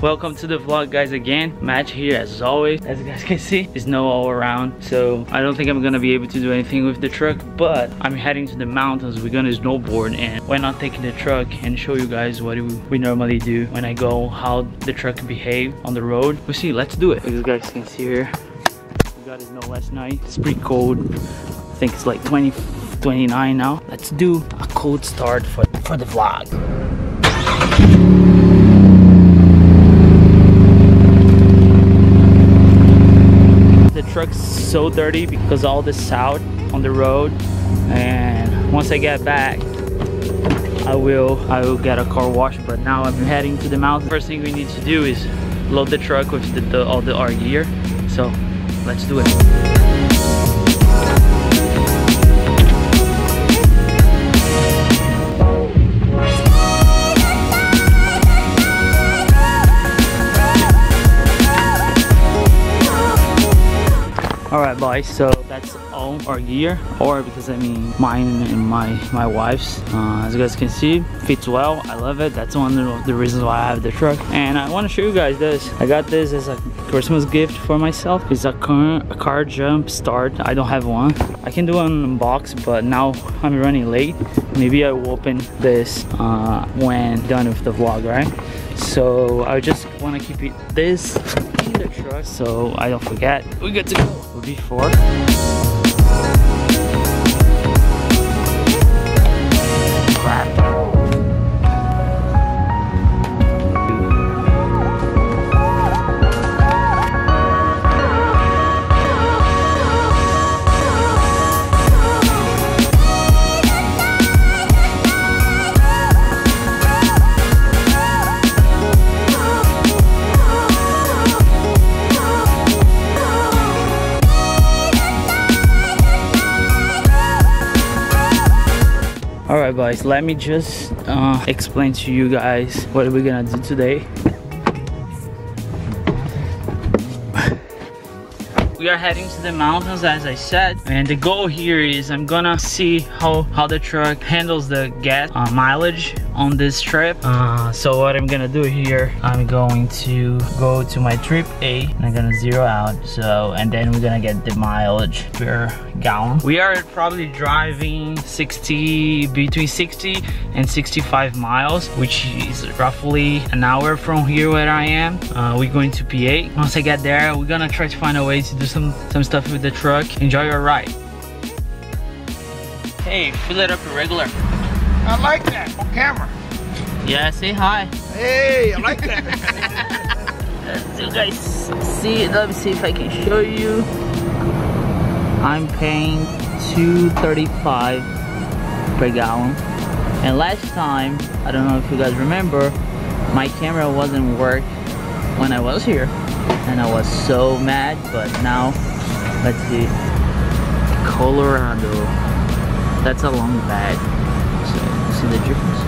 Welcome to the vlog, guys. Again, Match here as always. As you guys can see, there's snow all around, so I don't think I'm gonna be able to do anything with the truck, but I'm heading to the mountains. We're gonna snowboard, and why not taking the truck and show you guys what we normally do when I go, how the truck behave on the road. We'll see. Let's do it. As you guys can see here, we got it snow last night. It's pretty cold. I think it's like 20, 29 now. Let's do a cold start for the vlog. The truck's so dirty because all the salt on the road, and once I get back I will get a car wash. But now I'm heading to the mountain. First thing we need to do is load the truck with all our gear, so let's do it. Alright boys, so that's all our gear, or because I mean mine and my wife's. As you guys can see, fits well. I love it. That's one of the reasons why I have the truck. And I want to show you guys this. I got this as a Christmas gift for myself. It's a car jump start. I don't have one. I can do an unbox, but now I'm running late. Maybe I will open this when done with the vlog, right? So I just want to keep this in the truck so I don't forget. We good to go. Before. Alright guys, let me just explain to you guys what we're gonna do today. We are heading to the mountains, as I said, and the goal here is I'm gonna see how the truck handles the gas mileage on this trip. So what I'm gonna do here, I'm going to go to my trip A and I'm gonna zero out, so, and then we're gonna get the mileage per gallon. We are probably driving between 60 and 65 miles, which is roughly an hour from here where I am. We're going to PA. Once I get there, we're gonna try to find a way to do some stuff with the truck. Enjoy your ride. Hey, fill it up irregular. I like that on camera. Yeah, say hi. Hey, I like that. So you guys see, let me see if I can show you. I'm paying $2.35 per gallon. And last time, I don't know if you guys remember, my camera wasn't work when I was here, and I was so mad. But now, let's see, Colorado. That's a long bag. So, see the difference?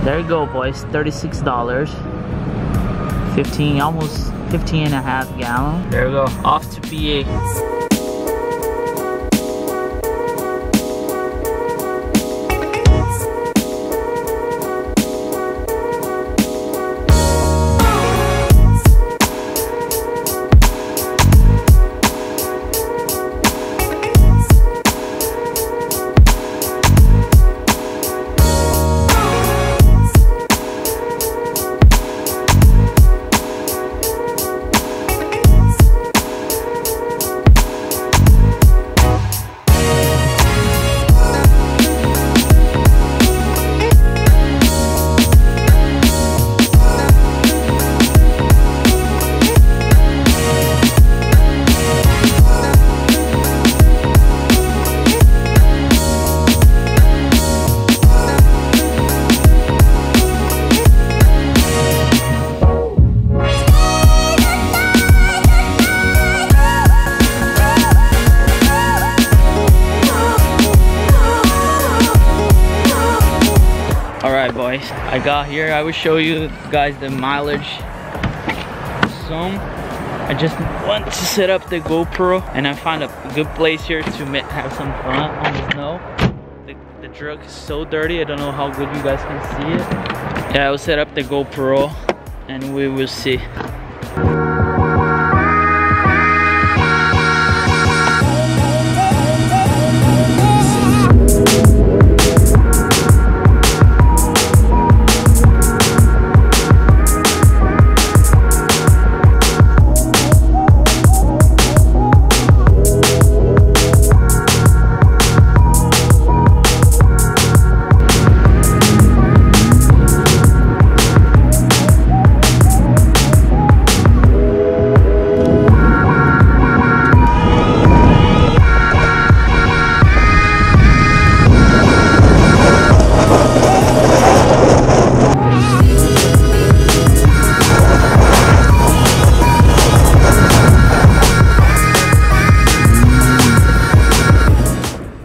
There you go, boys. $36. 15, almost 15 and a half gallon. There we go. Off to PA. Alright boys, I got here. I will show you guys the mileage soon. I just want to set up the GoPro, and I found a good place here to have some fun on the snow. The truck is so dirty, I don't know how good you guys can see it. Yeah, I will set up the GoPro and we will see.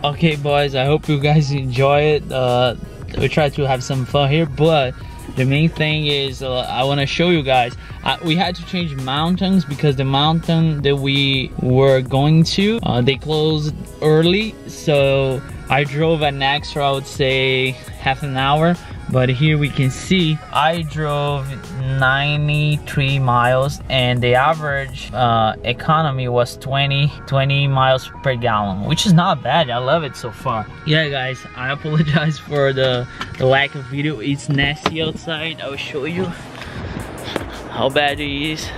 Okay boys, I hope you guys enjoy it. We try to have some fun here, but the main thing is I want to show you guys. We had to change mountains because the mountain that we were going to, they closed early, so I drove an extra, I would say half an hour. But here we can see I drove 93 miles and the average economy was 20 miles per gallon, which is not bad. I love it so far. Yeah guys, I apologize for the lack of video. It's nasty outside. I will show you how bad it is.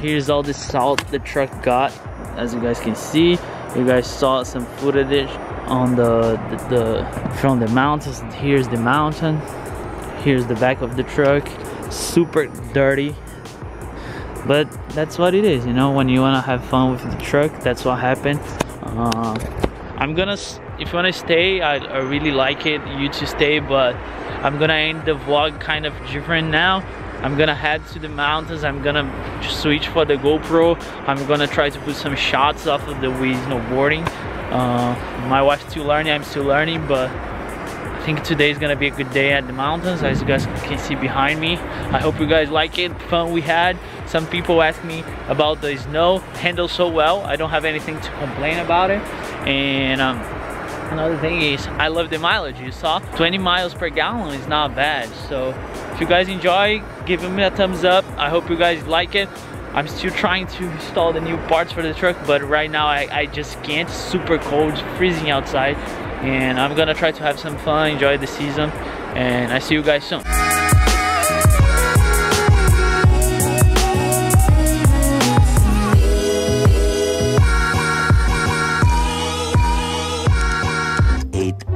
Here's all the salt the truck got. As you guys can see, you guys saw some footage on from the mountains. Here's the mountain, here's the back of the truck, super dirty, but that's what it is, you know. When you want to have fun with the truck, that's what happened. I'm gonna, if you want to stay, I really like it, you to stay, but I'm gonna end the vlog kind of different now. I'm gonna head to the mountains. I'm gonna switch for the GoPro. I'm gonna try to put some shots off of the Wii snowboarding. My wife's still learning, I'm still learning, but I think today is gonna be a good day at the mountains, as you guys can see behind me. I hope you guys like it, fun we had. Some people asked me about the snow, handled so well. I don't have anything to complain about it. And another thing is, I love the mileage. You saw 20 miles per gallon is not bad. So if you guys enjoy, give me a thumbs up. I hope you guys like it. I'm still trying to install the new parts for the truck, but right now I just can't. It's super cold, it's freezing outside, and I'm gonna try to have some fun, enjoy the season, and I see you guys soon.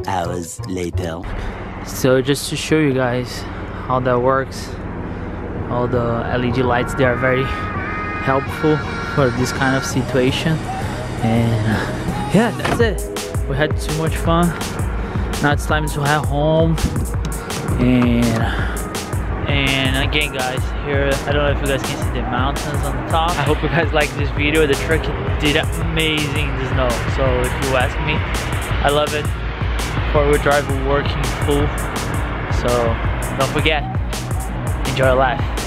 Hours later. So just to show you guys how that works, all the LED lights, they are very helpful for this kind of situation. And yeah, that's it. We had too much fun. Now it's time to head home. And again guys, here, I don't know if you guys can see the mountains on the top. I hope you guys like this video. The truck did amazing in the snow. So if you ask me, I love it. Four-wheel drive working full. So don't forget, enjoy life.